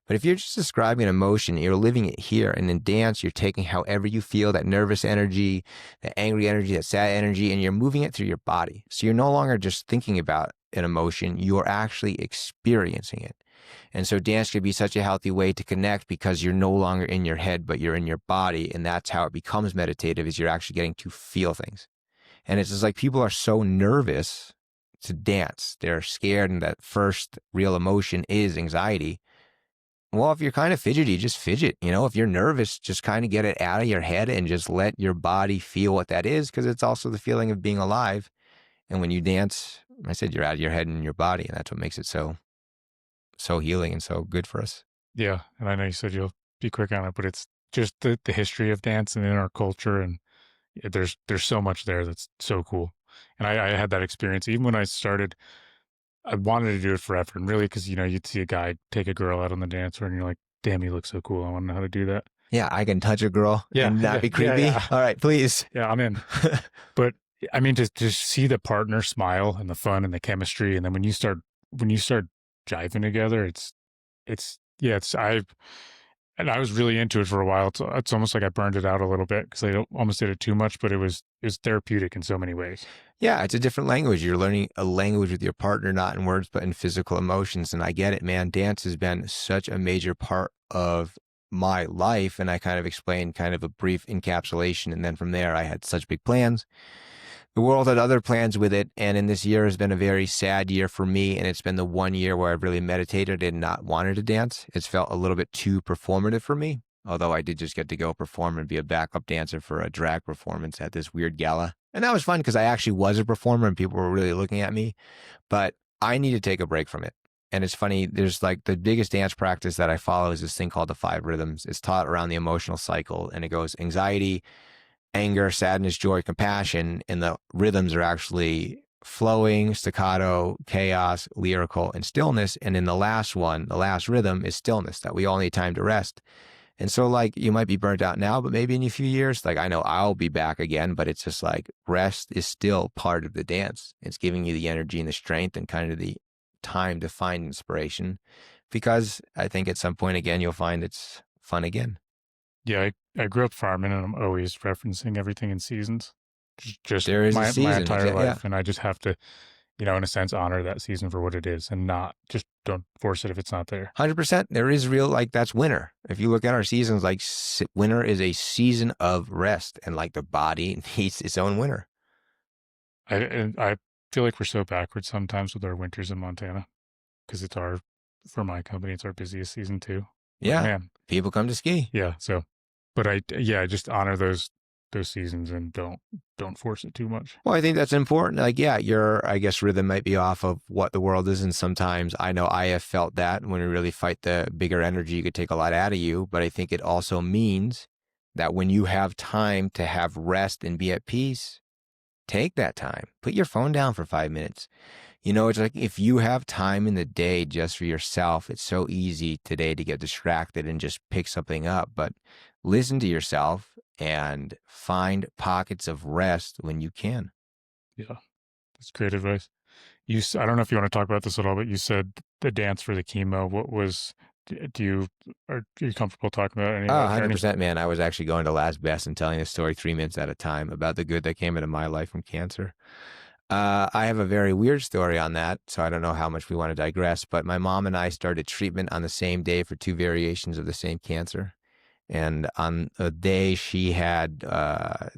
But if you're just describing an emotion, you're living it here. And in dance, you're taking however you feel, that nervous energy, that angry energy, that sad energy, and you're moving it through your body. So you're no longer just thinking about an emotion, you're actually experiencing it. And so dance could be such a healthy way to connect because you're no longer in your head, but you're in your body. And that's how it becomes meditative, is you're actually getting to feel things. And it's just like people are so nervous to dance. They're scared, and that first real emotion is anxiety. Well, if you're kind of fidgety, just fidget. If you're nervous, just kind of get it out of your head and just let your body feel what that is, because it's also the feeling of being alive. And when you dance, I said you're out of your head and your body, and that's what makes it so healing and so good for us. Yeah, and I know you said you'll be quick on it, but it's just the history of dance and in our culture, and there's so much there that's so cool. And I had that experience even when I started. I wanted to do it forever, and really because you'd see a guy take a girl out on the dance floor, and you're like, damn, he looks so cool. I want to know how to do that. Yeah, I can touch a girl and not be creepy. Yeah. All right, please. Yeah, I'm in. But I mean, to see the partner smile and the fun and the chemistry, and then when you start jiving together, I was really into it for a while. It's almost like I burned it out a little bit because I almost did it too much, but it was therapeutic in so many ways. Yeah, it's a different language. You're learning a language with your partner, not in words, but in physical emotions. And I get it, man. Dance has been such a major part of my life. And I kind of explained kind of a brief encapsulation. And then from there, I had such big plans. The world had other plans with it. And in this year has been a very sad year for me. And it's been the one year where I've really meditated and not wanted to dance. It's felt a little bit too performative for me. Although I did just get to go perform and be a backup dancer for a drag performance at this weird gala. And that was fun because I actually was a performer and people were really looking at me. But I need to take a break from it. And it's funny, there's like the biggest dance practice that I follow is this thing called the 5 rhythms. It's taught around the emotional cycle, and it goes anxiety, anger, sadness, joy, compassion. And the rhythms are actually flowing, staccato, chaos, lyrical, and stillness. And in the last one, the last rhythm is stillness, that we all need time to rest. And so like you might be burnt out now, but maybe in a few years, like I know I'll be back again, but it's just like rest is still part of the dance. It's giving you the energy and the strength and kind of the time to find inspiration, because I think at some point again, you'll find it's fun again. Yeah, I grew up farming, and I'm always referencing everything in seasons. Just There is my a season, entire life, yeah. and I just have to, in a sense, honor that season for what it is, and not just don't force it if it's not there. 100%. There is real, like that's winter. If you look at our seasons, like winter is a season of rest, and like the body needs its own winter. I feel like we're so backwards sometimes with our winters in Montana, because for my company, it's our busiest season too. Yeah, man, people come to ski. Yeah, so, but I just honor those seasons and don't force it too much. Well, I think that's important. Like, yeah, your, I guess, rhythm might be off of what the world is. And sometimes I know I have felt that when we really fight the bigger energy, you could take a lot out of you. But I think it also means that when you have time to have rest and be at peace, take that time. Put your phone down for 5 minutes. It's like if you have time in the day just for yourself, it's so easy today to get distracted and just pick something up. But listen to yourself and find pockets of rest when you can. Yeah, that's great advice. I don't know if you want to talk about this at all, but you said the dance for the chemo. What was, are you comfortable talking about any of that? 100%, man. I was actually going to Last Best and telling a story 3 minutes at a time about the good that came into my life from cancer. I have a very weird story on that, so I don't know how much we want to digress, but my mom and I started treatment on the same day for 2 variations of the same cancer. And on the day she had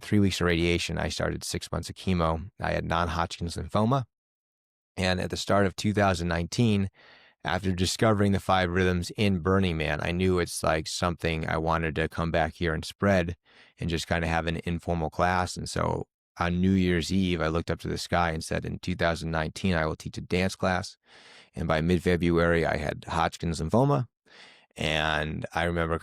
3 weeks of radiation, I started 6 months of chemo. I had non-Hodgkin's lymphoma. And at the start of 2019, after discovering the 5 rhythms in Burning Man, I knew it's like something I wanted to come back here and spread and just kind of have an informal class. And so on New Year's Eve, I looked up to the sky and said, in 2019, I will teach a dance class. And by mid-February, I had Hodgkin's lymphoma. And I remember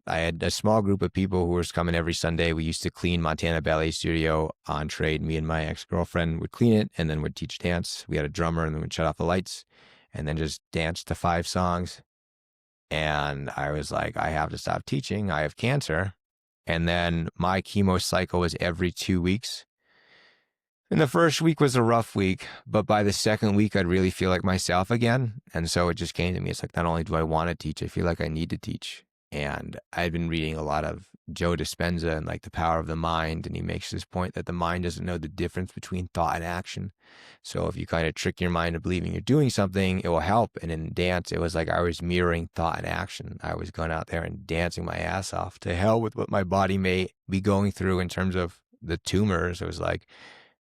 I had a small group of people who was coming every Sunday. We used to clean Montana Ballet Studio on trade. Me and my ex-girlfriend would clean it and then would teach dance. We had a drummer and then we'd shut off the lights and then just dance to 5 songs. And I was like, I have to stop teaching. I have cancer. And then my chemo cycle was every 2 weeks. And the first week was a rough week, but by the second week, I'd really feel like myself again. And so it just came to me. It's like, not only do I want to teach, I feel like I need to teach. And I'd been reading a lot of Joe Dispenza and like the power of the mind. And he makes this point that the mind doesn't know the difference between thought and action. So if you kind of trick your mind to believing you're doing something, it will help. And in dance, it was like I was mirroring thought and action. I was going out there and dancing my ass off to hell with what my body may be going through in terms of the tumors. It was like,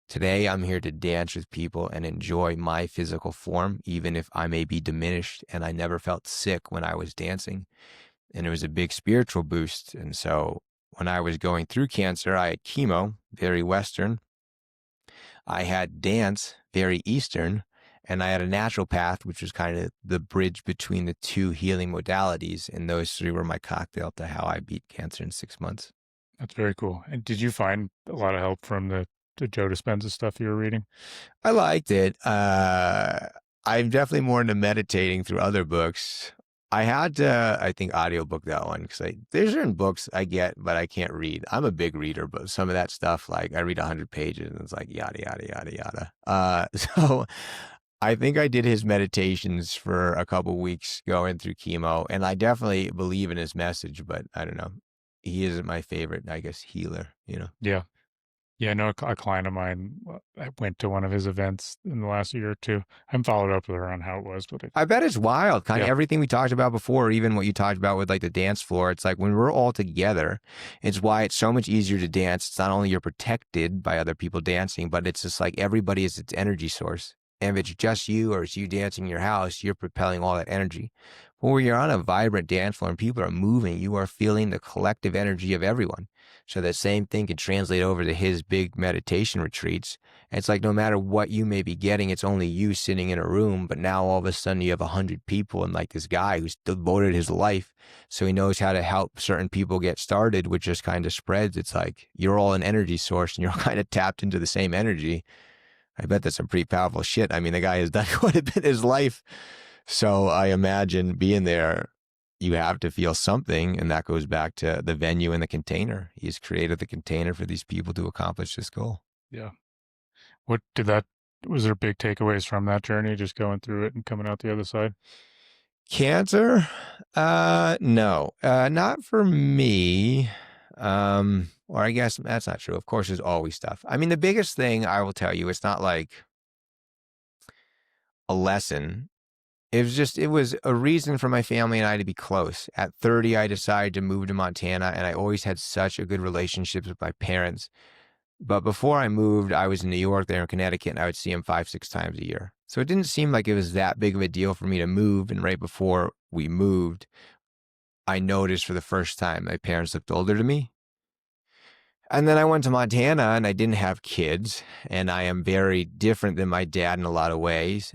today, I'm here to dance with people and enjoy my physical form, even if I may be diminished. And I never felt sick when I was dancing. And it was a big spiritual boost. And so when I was going through cancer, I had chemo, very Western. I had dance, very Eastern. And I had a naturopath, which was kind of the bridge between the two healing modalities. And those 3 were my cocktail to how I beat cancer in 6 months. That's very cool. And did you find a lot of help from the Joe Dispenza stuff you were reading? I liked it. I'm definitely more into meditating through other books. I had to, I think, audiobook that one because there's certain books I get, but I can't read. I'm a big reader, but some of that stuff, like I read 100 pages and it's like yada, yada, yada, yada. So I think I did his meditations for a couple weeks going through chemo, and I definitely believe in his message, but I don't know. He isn't my favorite, I guess, healer, you know? Yeah. Yeah, I know a client of mine, I went to one of his events in the last year or two. I haven't followed up with her on how it was, but I bet it's wild. Kind of Yeah. everything we talked about before, even what you talked about with like the dance floor. It's like when we're all together, it's why it's so much easier to dance. It's not only you're protected by other people dancing, but it's just like everybody is its energy source. And if it's just you or it's you dancing in your house, you're propelling all that energy. But when you're on a vibrant dance floor and people are moving, you are feeling the collective energy of everyone. So that same thing can translate over to his big meditation retreats. And it's like no matter what you may be getting, it's only you sitting in a room. But now all of a sudden you have 100 people and like this guy who's devoted his life. So he knows how to help certain people get started, which just kind of spreads. It's like you're all an energy source and you're all kind of tapped into the same energy. I bet that's some pretty powerful shit. I mean, the guy has done quite a bit in his life. So I imagine being there, you have to feel something. And that goes back to the venue and the container. He's created the container for these people to accomplish this goal. Yeah. Was there big takeaways from that journey, just going through it and coming out the other side? Cancer? No, not for me. Or I guess that's not true. Of course, there's always stuff. I mean, the biggest thing I will tell you, it's not like a lesson. It was a reason for my family and I to be close. At 30, I decided to move to Montana, and I always had such a good relationships with my parents. But before I moved, I was in New York, there in Connecticut, and I would see him 5, 6 times a year. So it didn't seem like it was that big of a deal for me to move. And right before we moved, I noticed for the first time my parents looked older to me. And then I went to Montana and I didn't have kids, and I am very different than my dad in a lot of ways.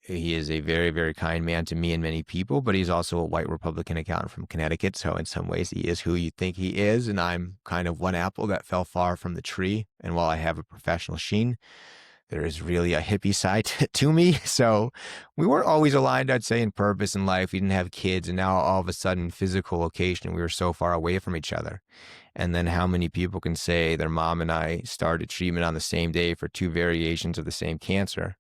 He is a very, very kind man to me and many people, but he's also a white Republican accountant from Connecticut. So in some ways he is who you think he is. And I'm kind of one apple that fell far from the tree. And while I have a professional sheen, there is really a hippie side to me. So we weren't always aligned, I'd say, in purpose in life. We didn't have kids. And now all of a sudden, physical location, we were so far away from each other. And then how many people can say their mom and I started treatment on the same day for 2 variations of the same cancer?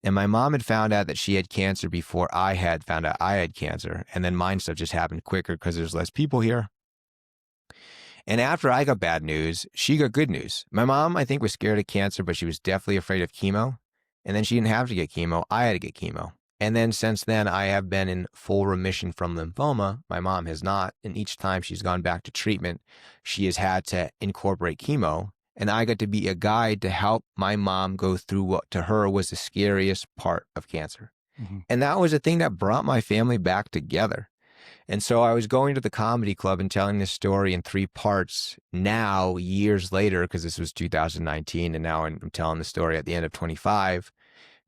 And my mom had found out that she had cancer before I had found out I had cancer. And then mine stuff just happened quicker because there's less people here. And after I got bad news, she got good news. My mom, I think, was scared of cancer, but she was definitely afraid of chemo. And then she didn't have to get chemo. I had to get chemo. And then since then, I have been in full remission from lymphoma. My mom has not. And each time she's gone back to treatment, she has had to incorporate chemo. And I got to be a guide to help my mom go through what to her was the scariest part of cancer. Mm-hmm. And that was the thing that brought my family back together. And so I was going to the comedy club and telling this story in 3 parts now, years later, because this was 2019, and now I'm telling the story at the end of 25,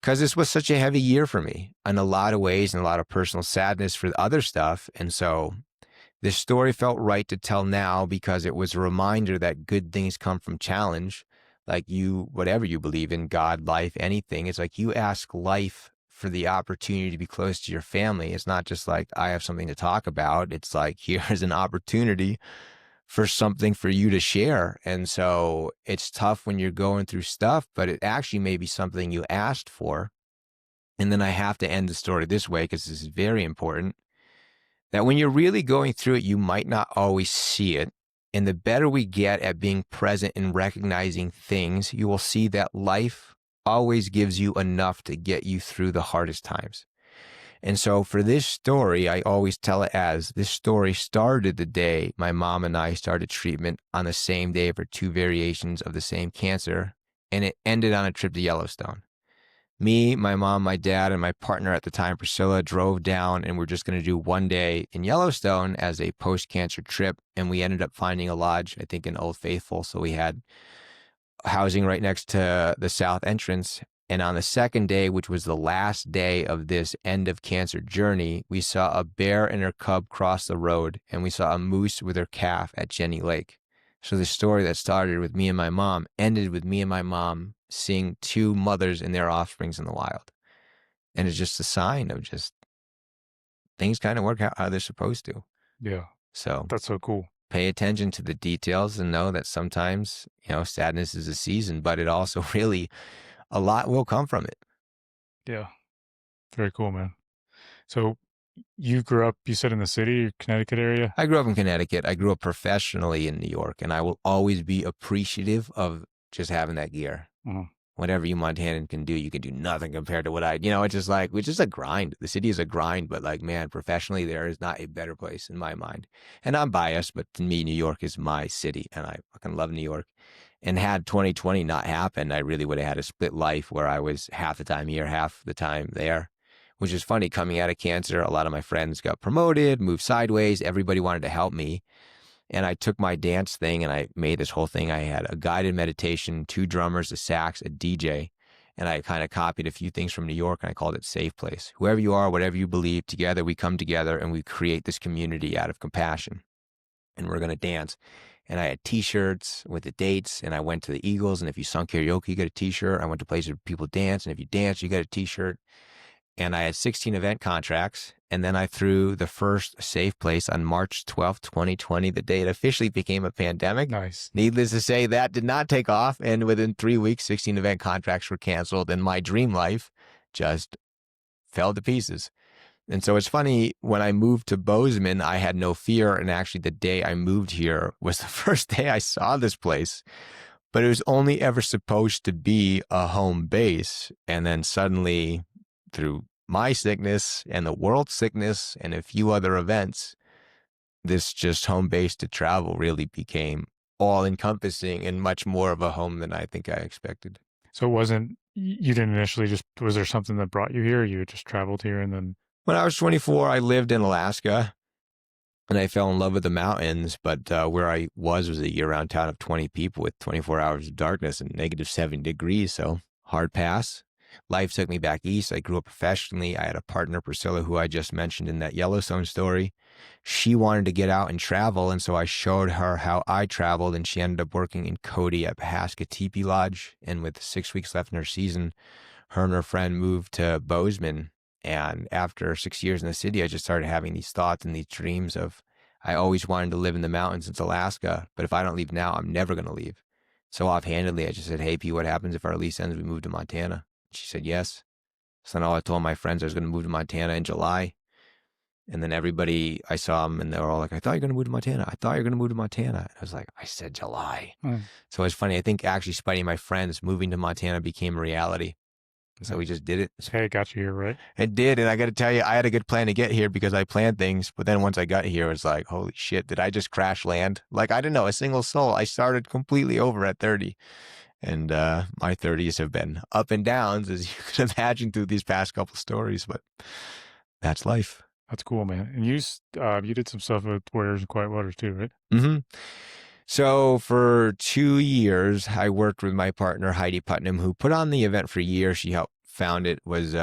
because this was such a heavy year for me in a lot of ways and a lot of personal sadness for the other stuff. And so this story felt right to tell now because it was a reminder that good things come from challenge. Like you, whatever you believe in, God, life, anything, it's like you ask life for the opportunity to be close to your family. It's not just like, I have something to talk about. It's like, here's an opportunity for something for you to share. And so it's tough when you're going through stuff, but it actually may be something you asked for. And then I have to end the story this way because this is very important, that when you're really going through it, you might not always see it. And the better we get at being present and recognizing things, you will see that life always gives you enough to get you through the hardest times. And so for this story, I always tell it as this story started the day my mom and I started treatment on the same day for 2 variations of the same cancer, and it ended on a trip to Yellowstone. Me, my mom, my dad, and my partner at the time, Priscilla, drove down and we're just going to do 1 day in Yellowstone as a post-cancer trip. And we ended up finding a lodge, I think in Old Faithful. So we had housing right next to the south entrance. And on the second day, which was the last day of this end of cancer journey, we saw a bear and her cub cross the road, and we saw a moose with her calf at Jenny Lake. So the story that started with me and my mom ended with me and my mom seeing 2 mothers and their offsprings in the wild. And it's just a sign of just things kind of work out how they're supposed to. Yeah. So That's so cool. pay attention to the details and know that sometimes, sadness is a season, but it also really, a lot will come from it. Yeah. Very cool, man. So you grew up, you said in the city, Connecticut area? I grew up in Connecticut. I grew up professionally in New York, and I will always be appreciative of just having that gear. Mhm. Whatever you Montanan can do, you can do nothing compared to what it's just like, it's just a grind. The city is a grind, but like, man, professionally, there is not a better place in my mind. And I'm biased, but to me, New York is my city, and I fucking love New York. And had 2020 not happened, I really would have had a split life where I was half the time here, half the time there, which is funny. Coming out of cancer, a lot of my friends got promoted, moved sideways. Everybody wanted to help me. And I took my dance thing and I made this whole thing. I had a guided meditation, 2 drummers, a sax, a DJ. And I kind of copied a few things from New York and I called it Safe Place. Whoever you are, whatever you believe, together we come together and we create this community out of compassion. And we're going to dance. And I had T-shirts with the dates, and I went to the Eagles. And if you sung karaoke, you get a T-shirt. I went to places where people dance, and if you dance, you get a T-shirt. And I had 16 event contracts. And then I threw the first Safe Place on March 12th, 2020, the day it officially became a pandemic. Nice. Needless to say, that did not take off. And within 3 weeks, 16 event contracts were canceled, and my dream life just fell to pieces. And so it's funny, when I moved to Bozeman, I had no fear. And actually, the day I moved here was the first day I saw this place. But it was only ever supposed to be a home base. And then suddenly, through my sickness and the world's sickness and a few other events, this just home base to travel really became all encompassing and much more of a home than I think I expected. So it wasn't, you didn't initially just, was there something that brought you here? You just traveled here and then? When I was 24, I lived in Alaska and I fell in love with the mountains, but where I was a year-round town of 20 people with 24 hours of darkness and negative 7 degrees, so hard pass. Life took me back east. I grew up professionally. I had a partner, Priscilla, who I just mentioned in that Yellowstone story. She wanted to get out and travel, and so I showed her how I traveled, and she ended up working in Cody at Pahaska Teepee Lodge. And with 6 weeks left in her season, her and her friend moved to Bozeman. And after 6 years in the city, I just started having these thoughts and these dreams of, I always wanted to live in the mountains since Alaska, but if I don't leave now, I'm never going to leave. So offhandedly, I just said, hey, P, what happens if our lease ends, we move to Montana? She said, yes. So then I told my friends I was going to move to Montana in July. And then everybody, I saw them and they were all like, I thought you were going to move to Montana. I thought you were going to move to Montana. And I was like, I said July. So it's funny. I think actually spiting my friends, moving to Montana became a reality. So we just did it. Hey, it got you here, right? It did. And I got to tell you, I had a good plan to get here because I planned things. But then once I got here, it was like, holy shit, did I just crash land? Like, I didn't know a single soul. I started completely over at 30. And my 30s have been up and downs, as you can imagine, through these past couple stories. But that's life. That's cool, man. And you did some stuff with Warriors and Quiet Waters too, right? Mm-hmm. So for 2 years, I worked with my partner, Heidi Putnam, who put on the event for years. She helped found it, was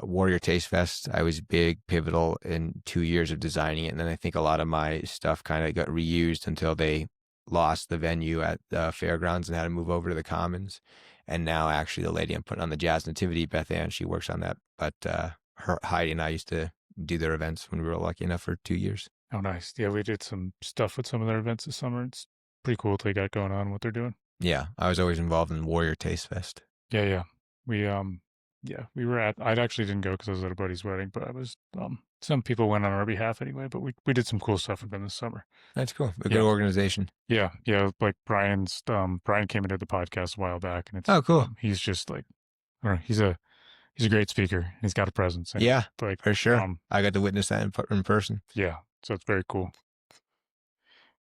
Warrior Taste Fest. I was big, pivotal in 2 years of designing it. And then I think a lot of my stuff kind of got reused until they lost the venue at the fairgrounds and had to move over to the Commons. And now actually the lady I'm putting on the Jazz Nativity, Beth Ann, she works on that. But Heidi and I used to do their events when we were lucky enough for 2 years. Oh, nice. Yeah, we did some stuff with some of their events this summer. It's pretty cool what they got going on, what they're doing. Yeah, I was always involved in Warrior Taste Fest. Yeah, yeah. We we were at. I actually didn't go because I was at a buddy's wedding, but I was some people went on our behalf anyway. But we did some cool stuff with them this summer. That's cool. A Yeah. good organization. Yeah, yeah. Like Brian came into the podcast a while back, and it's Oh, cool. he's just like, I don't know, he's a great speaker. He's got a presence. And Yeah, like for sure. I got to witness that in person. Yeah, so it's very cool.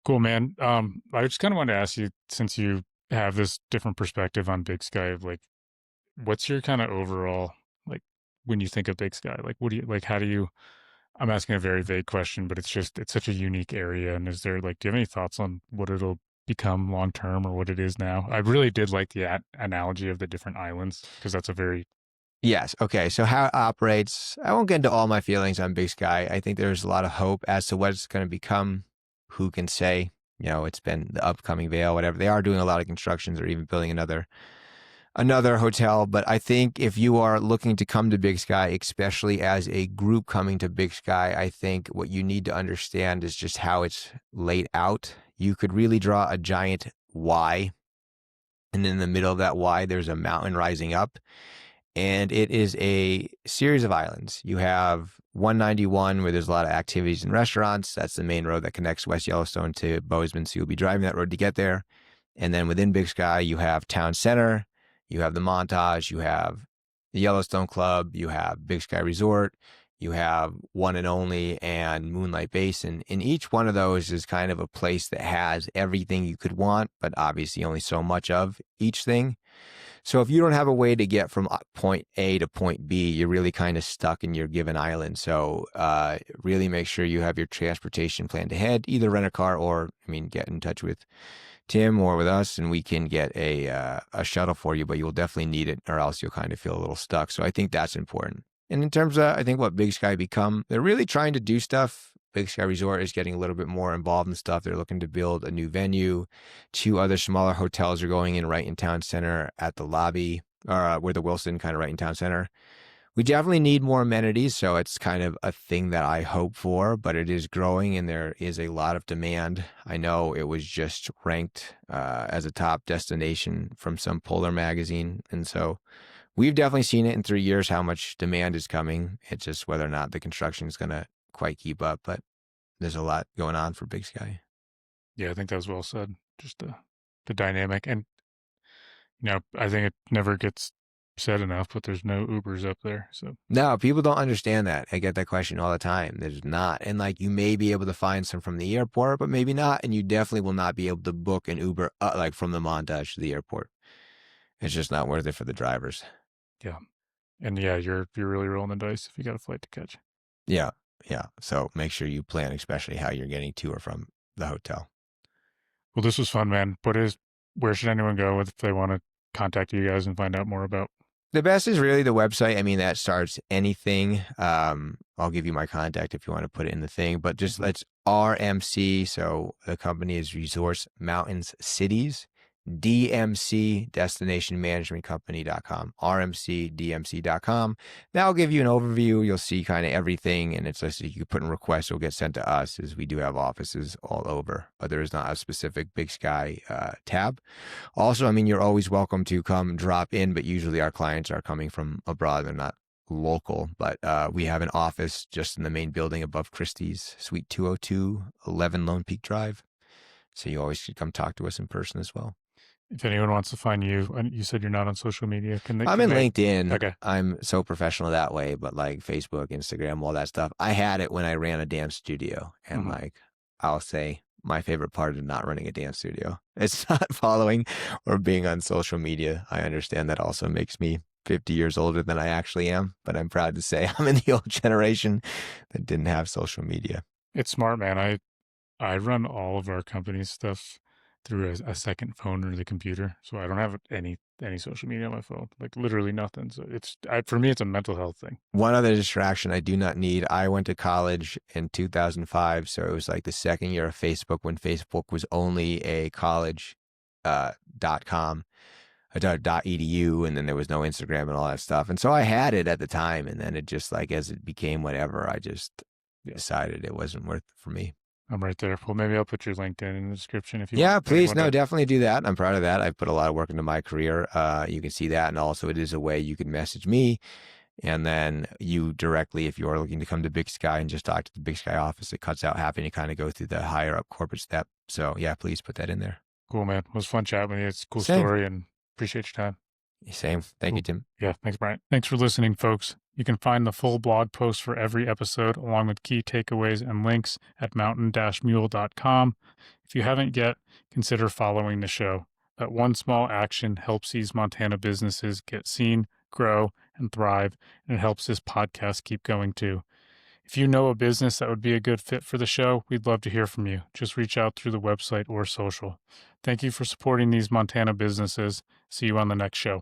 Cool, man. I just kind of wanted to ask you, since you have this different perspective on Big Sky, of like, what's your kind of overall, like, when you think of Big Sky, like, what do you like? How do you? I'm asking a very vague question, but it's such a unique area. And is there like, do you have any thoughts on what it'll become long term or what it is now? I really did like the analogy of the different islands, because that's a very Yes. Okay. So how it operates, I won't get into all my feelings on Big Sky. I think there's a lot of hope as to what it's going to become. Who can say? You know, it's been the upcoming Vail, whatever. They are doing a lot of constructions or even building another hotel. But I think if you are looking to come to Big Sky, especially as a group coming to Big Sky, I think what you need to understand is just how it's laid out. You could really draw a giant Y, and in the middle of that Y, there's a mountain rising up. And it is a series of islands. You have 191, where there's a lot of activities and restaurants. That's the main road that connects West Yellowstone to Bozeman. So you'll be driving that road to get there. And then within Big Sky, you have Town Center, you have the Montage, you have the Yellowstone Club, you have Big Sky Resort, you have One and Only, and Moonlight Basin. And each one of those is kind of a place that has everything you could want, but obviously only so much of each thing. So if you don't have a way to get from point A to point B, you're really kind of stuck in your given island. So really make sure you have your transportation planned ahead, either rent a car or, get in touch with Tim or with us, and we can get a shuttle for you, but you'll definitely need it, or else you'll kind of feel a little stuck. So I think that's important. And in terms of, I think, what Big Sky become, they're really trying to do stuff. Big Sky Resort is getting a little bit more involved in stuff. They're looking to build a new venue. 2 other smaller hotels are going in right in Town Center at the lobby, or where the Wilson, kind of right in Town Center. We definitely need more amenities, so it's kind of a thing that I hope for, but it is growing and there is a lot of demand. I know it was just ranked as a top destination from some polar magazine, and so we've definitely seen it in 3 years how much demand is coming. It's just whether or not the construction is going to quite keep up, but there's a lot going on for Big Sky. Yeah, I think that was well said. Just the dynamic, and I think it never gets said enough, but there's no Ubers up there. So no, people don't understand that. I get that question all the time. There's not, and like you may be able to find some from the airport, but maybe not, and you definitely will not be able to book an Uber like from the Montage to the airport. It's just not worth it for the drivers. Yeah, and yeah, you're really rolling the dice if you got a flight to catch. Yeah. So make sure you plan, especially how you're getting to or from the hotel. Well, this was fun, man. Where should anyone go if they want to contact you guys and find out more about? The best is really the website. That starts anything. I'll give you my contact if you want to put it in the thing, but just let's RMC. So the company is Resource Mountains Cities, DMC, destinationmanagementcompany.com, rmcdmc.com. That'll give you an overview. You'll see kind of everything, and it's just you can put in requests. It'll get sent to us, as we do have offices all over, but there is not a specific Big Sky tab. Also, you're always welcome to come drop in, but usually our clients are coming from abroad. They're not local, but we have an office just in the main building above Christie's, Suite 202, 11 Lone Peak Drive. So you always should come talk to us in person as well. If anyone wants to find you, and you said you're not on social media, I'm in LinkedIn. Okay. I'm so professional that way, but like Facebook, Instagram, all that stuff. I had it when I ran a dance studio, and I'll say my favorite part of not running a dance studio, it's not following or being on social media. I understand that also makes me 50 years older than I actually am, but I'm proud to say I'm in the old generation that didn't have social media. It's smart, man. I run all of our company's stuff through a second phone or the computer. So I don't have any social media on my phone, like literally nothing. So for me, it's a mental health thing. One other distraction I do not need. I went to college in 2005, so it was like the second year of Facebook when Facebook was only a college .com, .edu, and then there was no Instagram and all that stuff. And so I had it at the time, and then it just like as it became whatever, I just decided it wasn't worth it for me. I'm right there. Well, maybe I'll put your LinkedIn in the description if you Yeah, want. please. No, definitely do that. I'm proud of that. I've put a lot of work into my career. You can see that. And also it is a way you can message me. And then you directly, if you're looking to come to Big Sky and just talk to the Big Sky office, it cuts out having to kind of go through the higher up corporate step. So yeah, please put that in there. Cool, man. It was fun chatting with you. It's a cool Same. story and appreciate your time. Same. Thank you, Tim. Yeah, thanks, Bryant. Thanks for listening, folks. You can find the full blog post for every episode, along with key takeaways and links at mountain-mule.com. If you haven't yet, consider following the show. That one small action helps these Montana businesses get seen, grow, and thrive, and it helps this podcast keep going too. If you know a business that would be a good fit for the show, we'd love to hear from you. Just reach out through the website or social. Thank you for supporting these Montana businesses. See you on the next show.